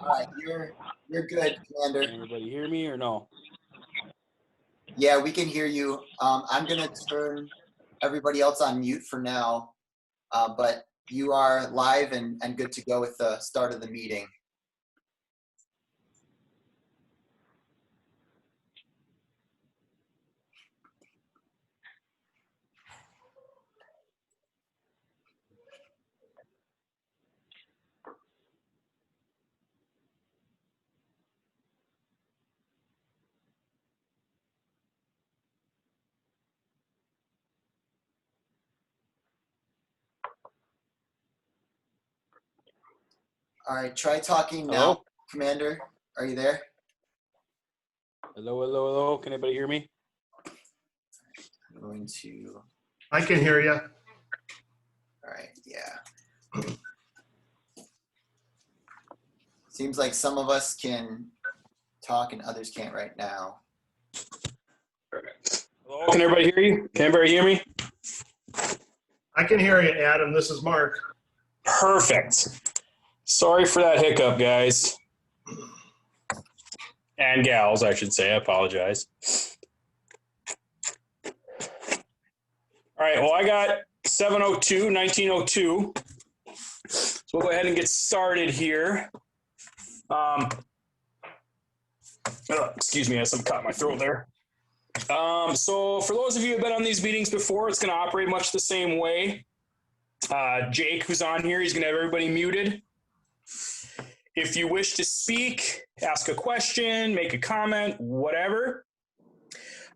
All right, you're good, Commander. Can everybody hear me or no? Yeah, we can hear you. I'm gonna turn everybody else on mute for now, but you are live and good to go with the start of the meeting. All right, try talking now. Hello? Commander, are you there? Hello, hello, hello. Can anybody hear me? I'm going to, I can hear you. all right, yeah. Seems like some of us can talk and others can't right now. Hello? Can everybody hear you? Can everybody hear me? I can hear you, Adam. This is Mark. Perfect. Sorry for that hiccup, guys. And gals, I should say. I apologize. All right, well, I got 7:02, 1902. So we'll go ahead and get started here. Excuse me, I have some cut in my throat there. So for those of you who have been on these meetings before, it's going to operate much the same way. Jake, who's on here, he's going to have everybody muted. If you wish to speak, ask a question, make a comment, whatever,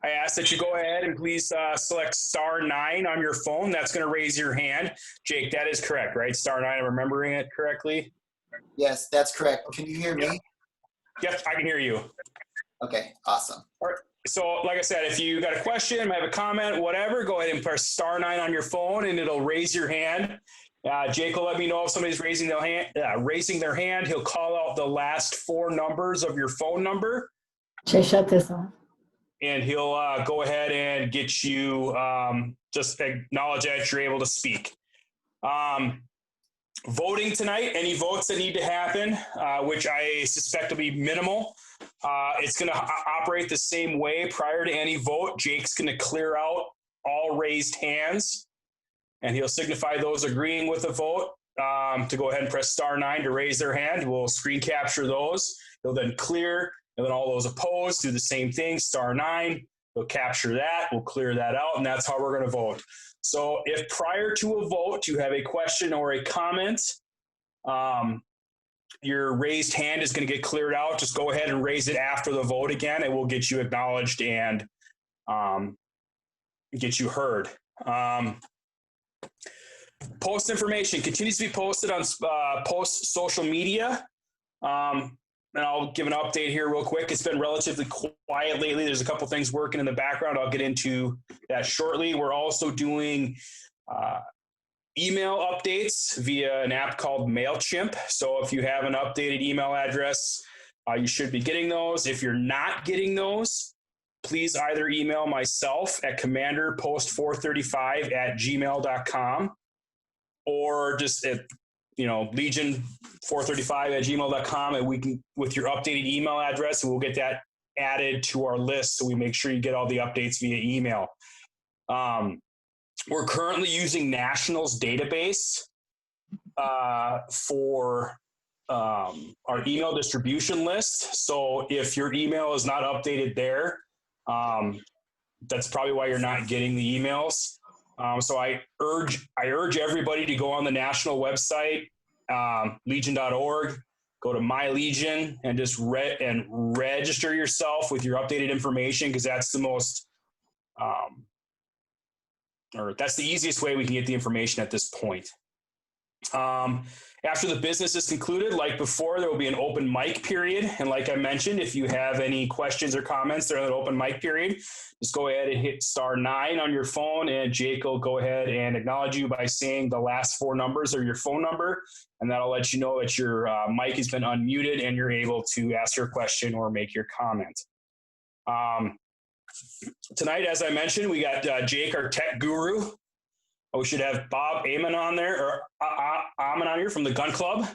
I ask that you go ahead and please select *9 on your phone. That's going to raise your hand. Jake, that is correct, right? *9, I'm remembering it correctly? Yes, that's correct. Can you hear me? Yes, I can hear you. Okay, awesome. All right. So like I said, if you got a question, have a comment, whatever, go ahead and press *9 on your phone and it'll raise your hand. Jake will let me know if somebody's raising their hand. He'll call out the last 4 numbers of your phone number. Jay, shut this off. And he'll go ahead and get you, just acknowledge that you're able to speak. Voting tonight, any votes that need to happen, which I suspect will be minimal, it's going to operate the same way. Prior to any vote, Jake's going to clear out all raised hands, and he'll signify those agreeing with the vote to go ahead and press *9 to raise their hand. We'll screen capture those. He'll then clear, and then all those opposed do the same thing, *9. We'll capture that. We'll clear that out, and that's how we're going to vote. So if prior to a vote you have a question or a comment, your raised hand is going to get cleared out. Just go ahead and raise it after the vote again, and we'll get you acknowledged and get you heard. Post information continues to be posted on post social media. And I'll give an update here real quick. It's been relatively quiet lately. There's a couple things working in the background. I'll get into that shortly. We're also doing email updates via an app called MailChimp. So if you have an updated email address, you should be getting those. If you're not getting those, please either email myself at commanderpost435@gmail.com or just at legion435@gmail.com, and we can, with your updated email address, and we'll get that added to our list so we make sure you get all the updates via email. We're currently using Nationals database for our email distribution list. So if your email is not updated there, that's probably why you're not getting the emails. So I urge everybody to go on the national website, legion.org, go to My Legion, and just register yourself with your updated information, because that's the most, or that's the easiest way we can get the information at this point. After the business is concluded, like before, there will be an open mic period. And like I mentioned, if you have any questions or comments during that open mic period, just go ahead and hit *9 on your phone, and Jake will go ahead and acknowledge you by saying the last 4 numbers of your phone number. And that'll let you know that your mic has been unmuted and you're able to ask your question or make your comment. Tonight, as I mentioned, we got Jake, our tech guru. We should have Bob Amon on there, or Amon on here from the Gun Club.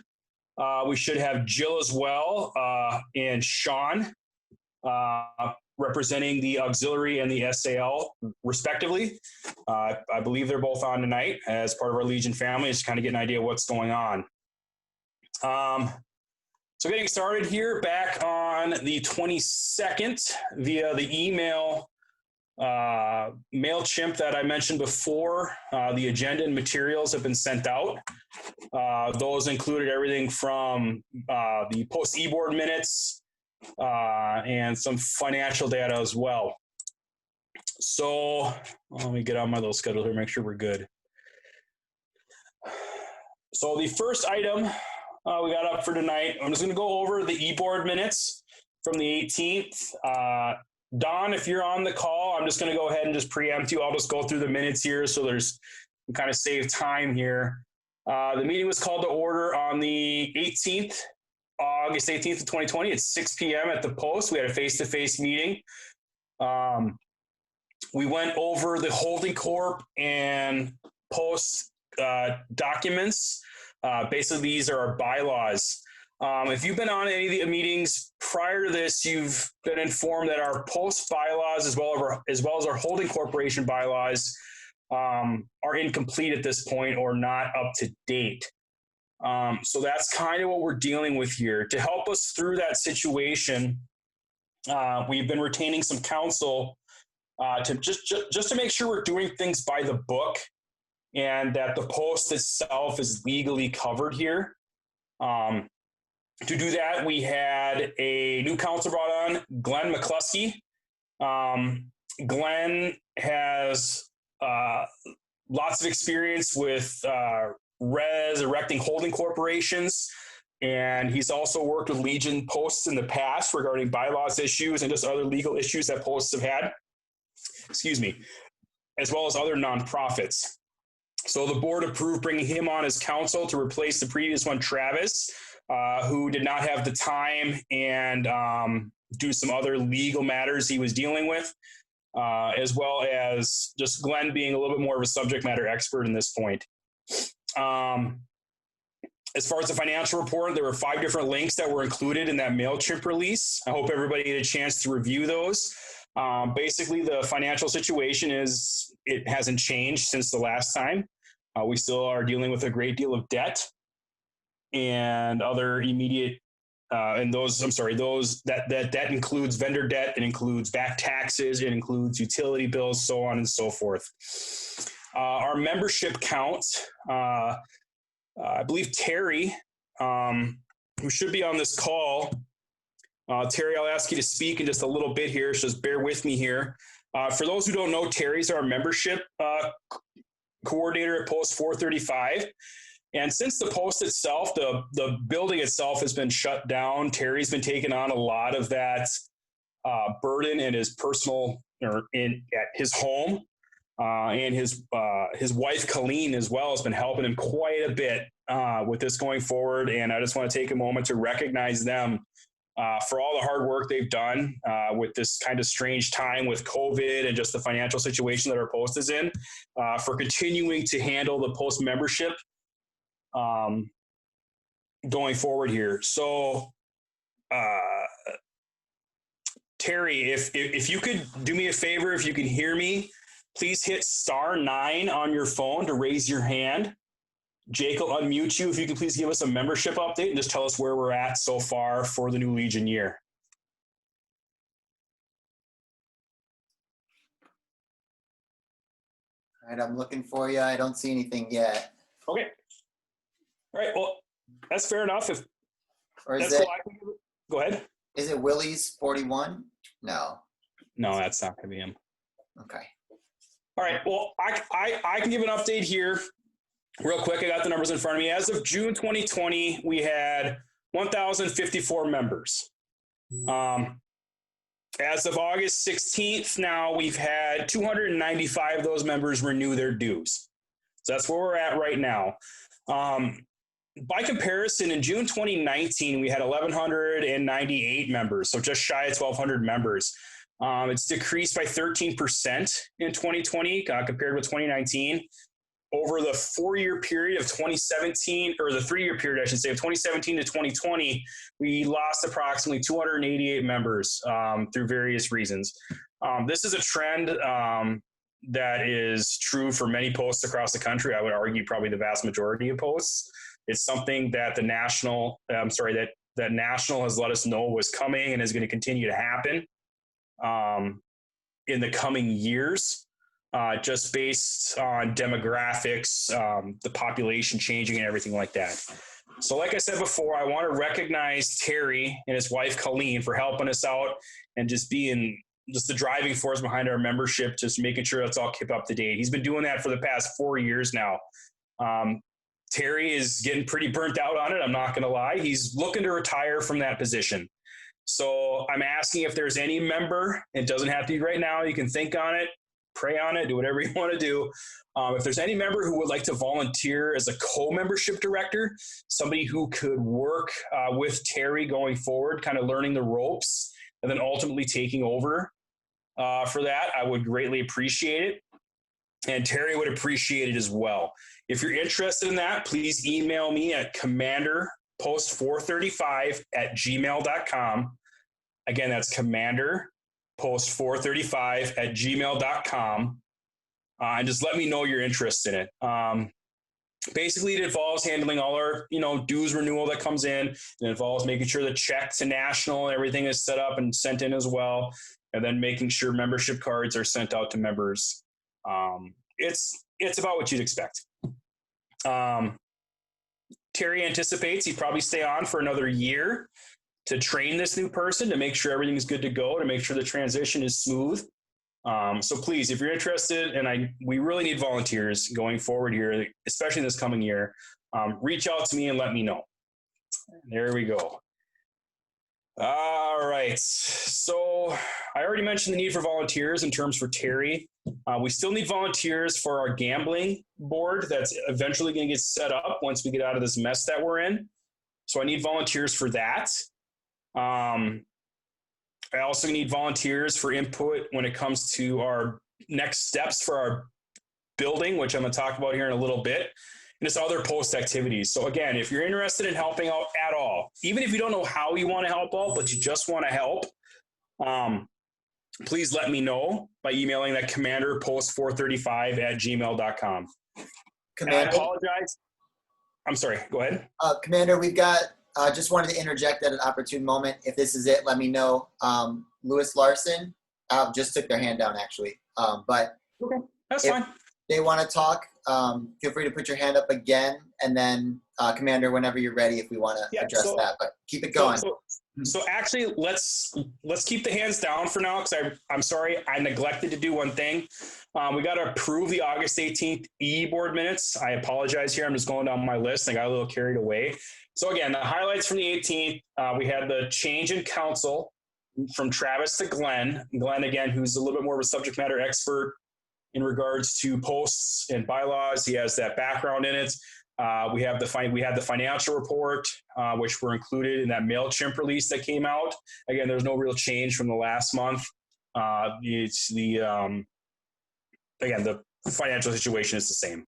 We should have Jill as well, and Sean representing the auxiliary and the SAL respectively. I believe they're both on tonight as part of our Legion family, just kind of get an idea of what's going on. So getting started here, back on the 22nd via the email MailChimp that I mentioned before, the agenda and materials have been sent out. Those included everything from the post e-board minutes and some financial data as well. So let me get on my little schedule here, make sure we're good. So the first item we got up for tonight, I'm just going to go over the e-board minutes from the 18th. Don, if you're on the call, I'm just going to go ahead and just preempt you. I'll just go through the minutes here so there's kind of save time here. The meeting was called to order on the 18th, August 18th of 2020 at 6 p.m. at the Post. We had a face-to-face meeting. We went over the Holding Corp and Post documents. Basically, these are our bylaws. If you've been on any of the meetings prior to this, you've been informed that our Post bylaws, as well as our Holding Corporation bylaws, are incomplete at this point or not up to date. So that's kind of what we're dealing with here. To help us through that situation, we've been retaining some counsel to just to make sure we're doing things by the book and that the Post itself is legally covered here. To do that, we had a new counsel brought on, Glenn McCluskey. Glenn has lots of experience with resurrecting holding corporations, and he's also worked with Legion Posts in the past regarding bylaws issues and just other legal issues that Posts have had, as well as other nonprofits. So the board approved bringing him on as counsel to replace the previous one, Travis, who did not have the time and do some other legal matters he was dealing with, as well as just Glenn being a little bit more of a subject matter expert in this point. As far as the financial report, there were 5 different links that were included in that MailChimp release. I hope everybody had a chance to review those. Basically, the financial situation it hasn't changed since the last time. We still are dealing with a great deal of debt and other immediate, that includes vendor debt, it includes back taxes, it includes utility bills, so on and so forth. Our membership count, I believe Terry, who should be on this call, Terry, I'll ask you to speak in just a little bit here, so just bear with me here. For those who don't know, Terry's our membership coordinator at Post 435. And since the Post itself, the building itself has been shut down, Terry's been taking on a lot of that burden in his personal, or at his home. And his wife, Colleen, as well, has been helping him quite a bit with this going forward. And I just want to take a moment to recognize them for all the hard work they've done with this kind of strange time with COVID and just the financial situation that our Post is in, for continuing to handle the Post membership going forward here. So, Terry, if you could do me a favor, if you can hear me, please hit *9 on your phone to raise your hand. Jake will unmute you. If you could please give us a membership update and just tell us where we're at so far for the new Legion year. All right, I'm looking for you. I don't see anything yet. Okay. All right. Well, that's fair enough. Or is that's it? cool. Go ahead. Is it Willie's 41? No. No, that's not going to be him. Okay. All right. Well, I can give an update here real quick. I got the numbers in front of me. As of June 2020, we had 1,054 members. As of August 16th, now we've had 295 of those members renew their dues. So that's where we're at right now. By comparison, in June 2019, we had 1,198 members, so just shy of 1,200 members. It's decreased by 13% in 2020 compared with 2019. over the 4-year period of 2017, or the 3-year period, I should say, of 2017 to 2020, we lost approximately 288 members through various reasons. This is a trend that is true for many posts across the country. I would argue probably the vast majority of posts. It's something that that National has let us know was coming and is going to continue to happen in the coming years, just based on demographics, the population changing and everything like that. So like I said before, I want to recognize Terry and his wife, Colleen, for helping us out and just being just the driving force behind our membership, just making sure that's all kept up to date. He's been doing that for the past 4 years now. Terry is getting pretty burnt out on it. I'm not going to lie. He's looking to retire from that position. So I'm asking if there's any member, it doesn't have to be right now. You can think on it, pray on it, do whatever you want to do. If there's any member who would like to volunteer as a co-membership director, somebody who could work with Terry going forward, kind of learning the ropes and then ultimately taking over for that, I would greatly appreciate it. And Terry would appreciate it as well. If you're interested in that, please email me at commanderpost435@gmail.com. Again, that's commanderpost435@gmail.com. And just let me know your interest in it. Basically, it involves handling all our, dues renewal that comes in. It involves making sure the check to National and everything is set up and sent in as well. And then making sure membership cards are sent out to members. It's about what you'd expect. Terry anticipates he'd probably stay on for another year to train this new person, to make sure everything's good to go, to make sure the transition is smooth. So please, if you're interested, and we really need volunteers going forward here, especially in this coming year, reach out to me and let me know. There we go. All right. So I already mentioned the need for volunteers in terms for Terry. We still need volunteers for our gambling board that's eventually going to get set up once we get out of this mess that we're in. So I need volunteers for that. I also need volunteers for input when it comes to our next steps for our building, which I'm going to talk about here in a little bit, and just other post activities. So again, if you're interested in helping out at all, even if you don't know how you want to help out, but you just want to help, please let me know by emailing that commanderpost435@gmail.com. Commander, I apologize. I'm sorry. Go ahead. Commander, we've got, just wanted to interject at an opportune moment. If this is it, let me know. Lewis Larson just took their hand down, actually. But okay, that's if fine. they want to talk, feel free to put your hand up again. And then, Commander, whenever you're ready, if we want to address that. But keep it going. So actually, let's keep the hands down for now, because I'm sorry, I neglected to do one thing. We got to approve the August 18th board minutes. I apologize here. I'm just going down my list. I got a little carried away. So again, the highlights from the 18th, we had the change in council from Travis to Glenn. Glenn, again, who's a little bit more of a subject matter expert in regards to posts and bylaws. He has that background in it. We had the financial report, which were included in that MailChimp release that came out. Again, there's no real change from the last month. Again, the financial situation is the same.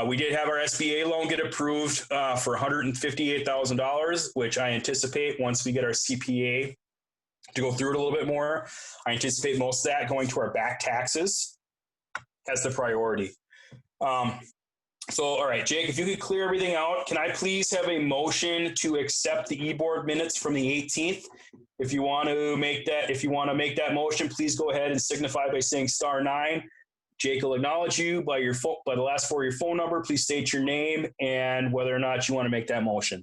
We did have our SBA loan get approved for $158,000, which I anticipate once we get our CPA to go through it a little bit more. I anticipate most of that going to our back taxes as the priority. So, all right, Jake, if you could clear everything out, can I please have a motion to accept the e-board minutes from the 18th? If you want to make that motion, please go ahead and signify by saying *9. Jake will acknowledge you by the last 4 of your phone number. Please state your name and whether or not you want to make that motion.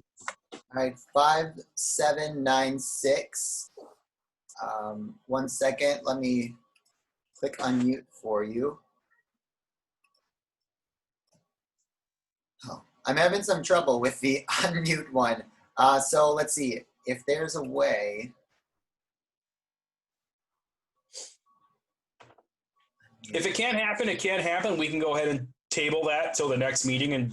All right, 5796. 1 second. Let me click unmute for you. Oh, I'm having some trouble with the unmute one. So let's see if there's a way. If it can't happen, it can't happen. We can go ahead and table that till the next meeting in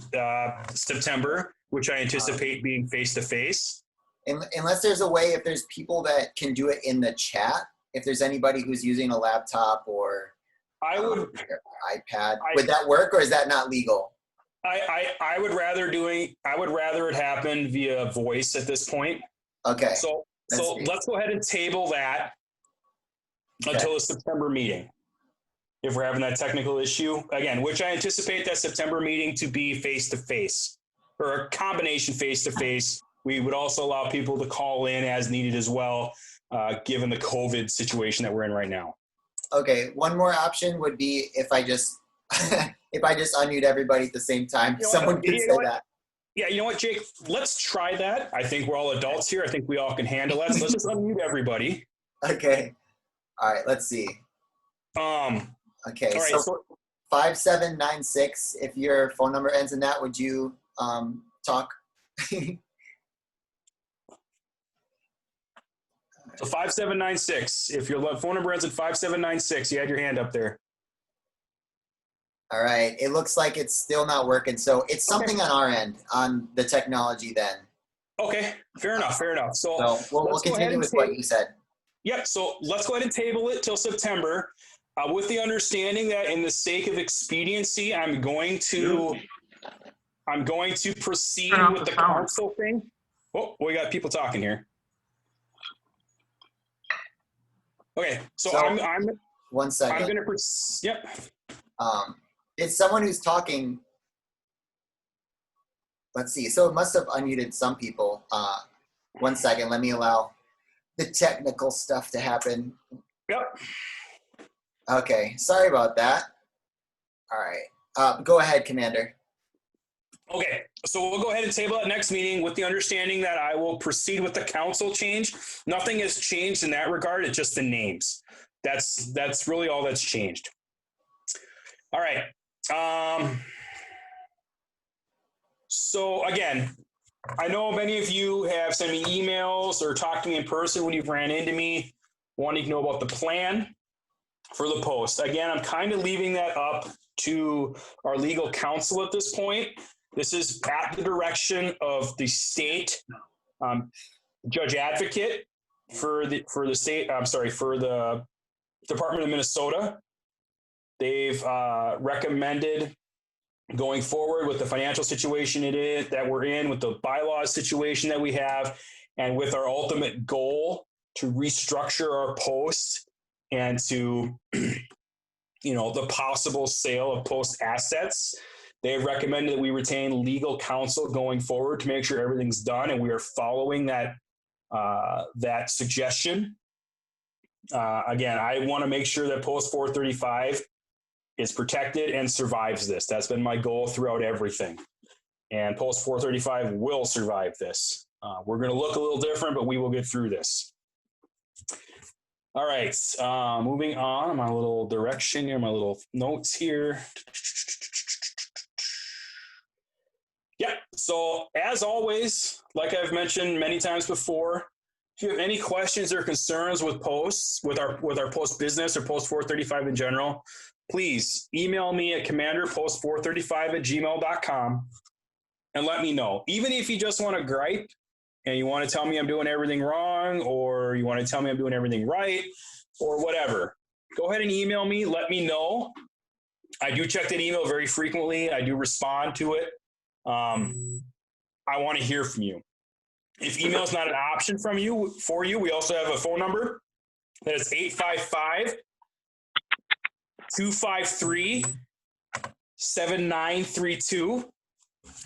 September, which I anticipate being face-to-face. Unless there's a way, if there's people that can do it in the chat, if there's anybody who's using a laptop or iPad, would that work, or is that not legal? I would rather it happen via voice at this point. Okay. So let's go ahead and table that until the September meeting. If we're having that technical issue again, which I anticipate that September meeting to be face-to-face or a combination face-to-face. We would also allow people to call in as needed as well, given the COVID situation that we're in right now. Okay. One more option would be if I just if I just unmute everybody at the same time. Someone could say that. Yeah, you know what, Jake? Let's try that. I think we're all adults here. I think we all can handle that. So let's just unmute everybody. Okay. All right. Let's see. Okay. All right, So 5796. If your phone number ends in that, would you talk? So 5796. If your phone number ends in 5796, you had your hand up there. All right. It looks like it's still not working. So it's something on our end on the technology then. Okay. Fair enough. So we'll continue with what you said. Yep. So let's go ahead and table it till September, with the understanding that, in the sake of expediency, I'm going to proceed with the council thing. Oh, we got people talking here. Okay. So I'm 1 second. I'm going to yep. It's someone who's talking. Let's see. So it must have unmuted some people. 1 second. Let me allow the technical stuff to happen. Yep. Okay. Sorry about that. All right. Go ahead, Commander. Okay. So we'll go ahead and table that next meeting with the understanding that I will proceed with the council change. Nothing has changed in that regard. It's just the names. That's really all that's changed. All right. So again, I know many of you have sent me emails or talked to me in person when you've ran into me wanting to know about the plan for the post. Again, I'm kind of leaving that up to our legal counsel at this point. This is at the direction of the state judge advocate for the Department of Minnesota. They've recommended going forward with the financial situation that we're in, with the bylaws situation that we have, and with our ultimate goal to restructure our post and to, the possible sale of post assets. They've recommended that we retain legal counsel going forward to make sure everything's done, and we are following that suggestion. Again, I want to make sure that Post 435 is protected and survives this. That's been my goal throughout everything. And Post 435 will survive this. We're going to look a little different, but we will get through this. All right, moving on, my little direction here, my little notes here. Yeah, so as always, like I've mentioned many times before, if you have any questions or concerns with posts, with our post business or Post 435 in general, please email me at commanderpost435@gmail.com and let me know. Even if you just want to gripe and you want to tell me I'm doing everything wrong, or you want to tell me I'm doing everything right, or whatever, go ahead and email me. Let me know. I do check that email very frequently. I do respond to it. I want to hear from you. If email is not an option for you, we also have a phone number that is 855-253-7932.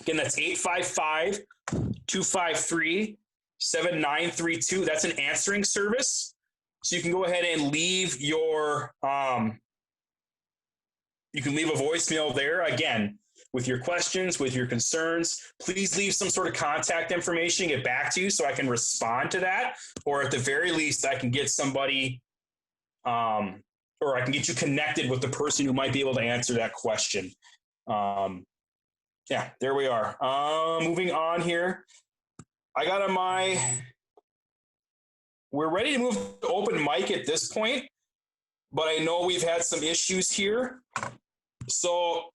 Again, that's 855-253-7932. That's an answering service. So you can go ahead and leave your, you can leave a voicemail there. Again, with your questions, with your concerns, please leave some sort of contact information, get back to you so I can respond to that. Or at the very least, I can get somebody, or I can get you connected with the person who might be able to answer that question. Yeah, there we are. Moving on here. I got we're ready to move to open mic at this point, but I know we've had some issues here. So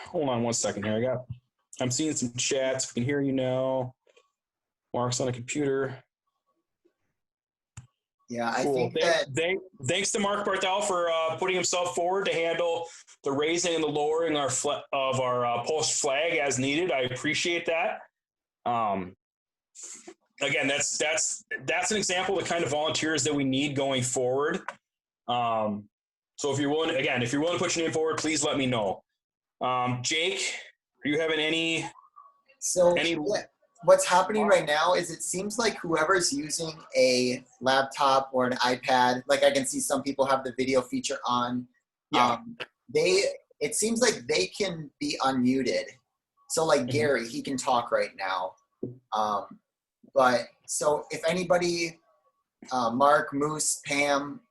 hold on 1 second here. I'm seeing some chats. We can hear you now. Mark's on a computer. Yeah, I Cool. think that, Thanks to Mark Barthel for putting himself forward to handle the raising and the lowering of our post flag as needed. I appreciate that. Again, that's an example of the kind of volunteers that we need going forward. So if you're willing to put your name forward, please let me know. Jake, are you having any? yeah, what's happening right now is it seems like whoever's using a laptop or an iPad, like I can see some people have the video feature on. Yeah. It seems like they can be unmuted. So like Mhm. Gary, he can talk right now. But so if anybody, Mark, Moose, Pam,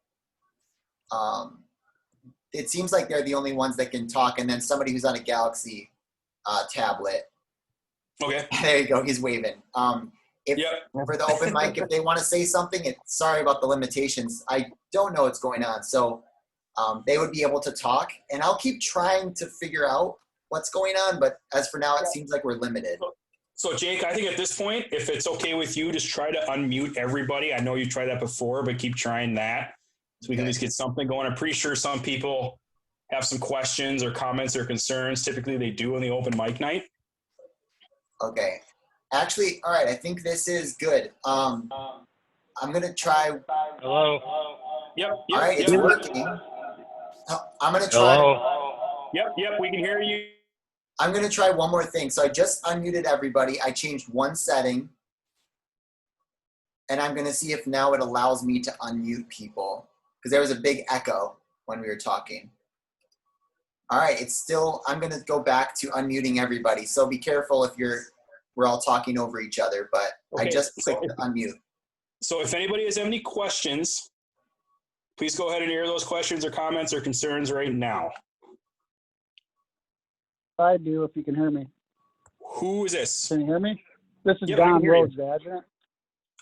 it seems like they're the only ones that can talk, and then somebody who's on a Galaxy tablet. Okay. There you go. He's waving. If for the open mic, if they want to say something, sorry about the limitations. I don't know what's going on, so they would be able to talk, and I'll keep trying to figure out what's going on. But as for now, it seems like we're limited. So Jake, I think at this point, if it's okay with you, just try to unmute everybody. I know you tried that before, but keep trying that so we can at least get something going. I'm pretty sure some people have some questions or comments or concerns. Typically they do on the open mic night. Okay. Actually, all right. I think this is good. I'm gonna try. Hello. Yep. All right, it's working. I'm gonna try. Hello. Yep. We can hear you. I'm gonna try one more thing. So I just unmuted everybody. I changed one setting, and I'm gonna see if now it allows me to unmute people because there was a big echo when we were talking. All right, it's still. I'm gonna go back to unmuting everybody. So be careful if we're all talking over each other. But I just clicked unmute. So if anybody has any questions, please go ahead and air those questions or comments or concerns right now. I do, if you can hear me. Who is this? Can you hear me? This is Yep, I can Don hear you. Rhodes, the adjutant.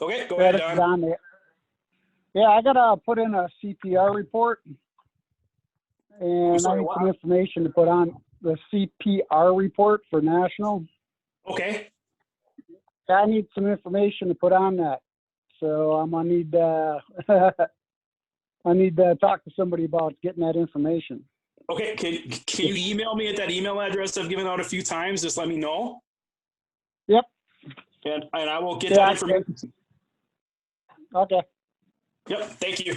Okay, go Yeah, ahead, this is Don. Don. Yeah, I gotta put in a CPR report, and sorry, I need what? some information to put on the CPR report for national. Okay. I need some information to put on that, so I'm gonna need I need to talk to somebody about getting that information. Okay, can you email me at that email address I've given out a few times? Just let me know. Yep. And I will get that information. Okay. Yep, thank you.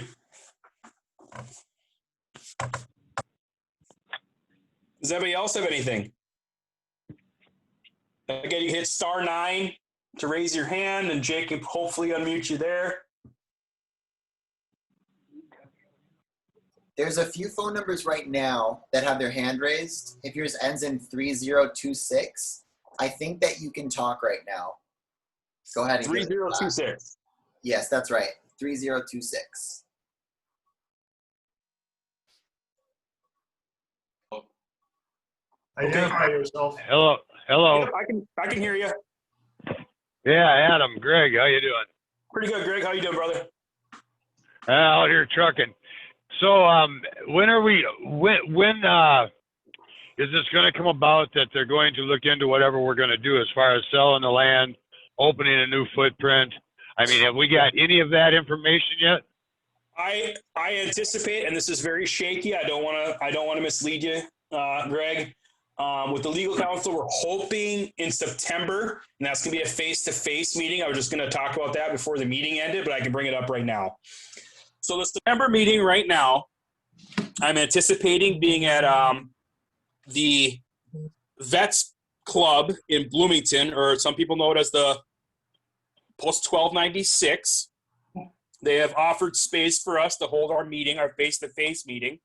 Does anybody else have anything? Again, you hit *9 to raise your hand, and Jake can hopefully unmute you there. There's a few phone numbers right now that have their hand raised. If yours ends in 3026, I think that you can talk right now. Go ahead and give it a shot. 3026. Yes, that's right. 3026. Identify yourself. Hello. Yep, I can hear you. Yeah, Adam, Greg, how you doing? Pretty good, Greg. How you doing, brother? Out here trucking. So, when is this going to come about that they're going to look into whatever we're going to do as far as selling the land, opening a new footprint? I mean, have we got any of that information yet? I anticipate, and this is very shaky. I don't want to mislead you, Greg. With the legal counsel, we're hoping in September, and that's going to be a face-to-face meeting. I was just going to talk about that before the meeting ended, but I can bring it up right now. So the September meeting right now, I'm anticipating being at the Vets Club in Bloomington, or some people know it as the Post 1296. They have offered space for us to hold our meeting, our face-to-face meeting.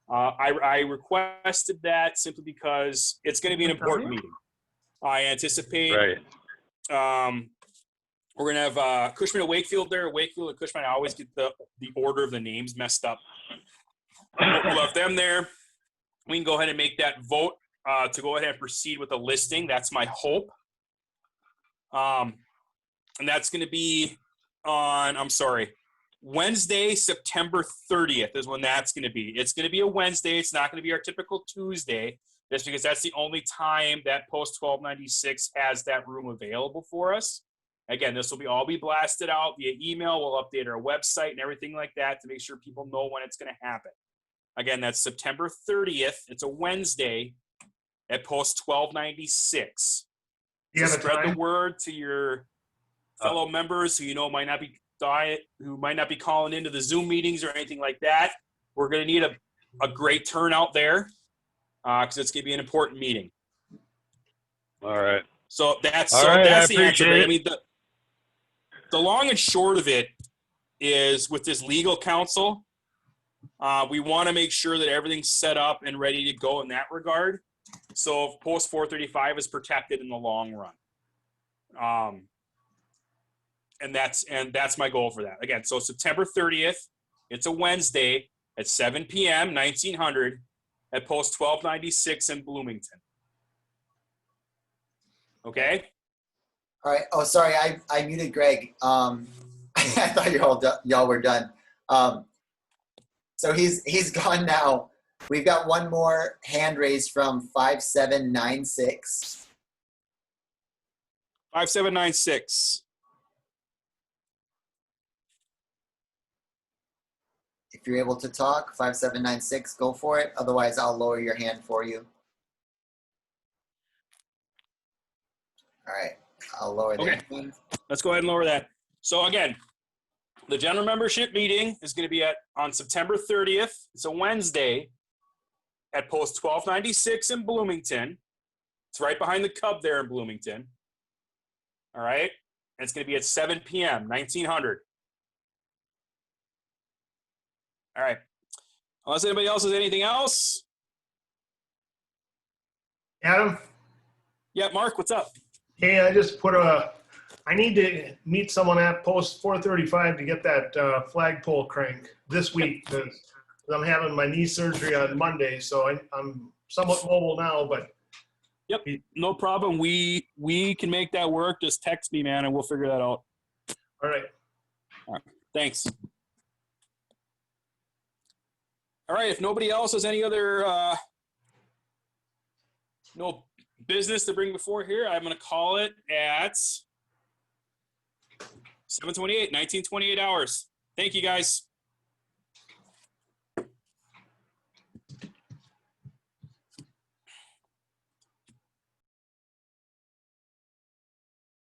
I requested that simply because it's going to be an important meeting. I anticipate we're going to have Cushman and Wakefield there. Wakefield and Cushman, I always get the order of the names messed up. We'll have them there. We can go ahead and make that vote to go ahead and proceed with the listing. That's my hope. And that's going to be on, Wednesday, September 30th is when that's going to be. It's going to be a Wednesday. It's not going to be our typical Tuesday, just because that's the only time that Post 1296 has that room available for us. Again, this will all be blasted out via email. We'll update our website and everything like that to make sure people know when it's going to happen. Again, that's September 30th. It's a Wednesday at post 1296. Do you So have a spread the time? word to your fellow members who might not be calling into the Zoom meetings or anything like that. We're going to need a great turnout there because it's going to be an important meeting. All right. So that's All right, I the answer. appreciate I mean, the long and short of it is with this legal counsel, we want to make sure that everything's set up and ready to go in that regard. So post 435 is protected in the long run. And that's my goal for that. Again, so September 30th, it's a Wednesday at 7 p.m., 1900 at post 1296 in Bloomington. Okay? All right. Oh, sorry. I muted Greg. I thought y'all were done. So he's gone now. We've got one more hand raised from 5796. 5796. If you're able to talk, 5796, go for it. Otherwise, I'll lower your hand for you. All right. I'll lower Okay. their hand. Let's go ahead and lower that. So again, the general membership meeting is going to be on September 30th. It's a Wednesday at post 1296 in Bloomington. It's right behind the Cub there in Bloomington. All right. And it's going to be at 7 p.m., 1900. All right. Unless anybody else has anything else. Adam? Yeah, Mark, what's up? Hey, I just I need to meet someone at post 435 to get that flagpole crank this week because I'm having my knee surgery on Monday, so I'm somewhat mobile now, but. Yep, no problem. We can make that work. Just text me, man, and we'll figure that out. All right. Thanks. All right, if nobody else has any other no business to bring before here, I'm going to call it at 7:28, 1928 hours. Thank you, guys.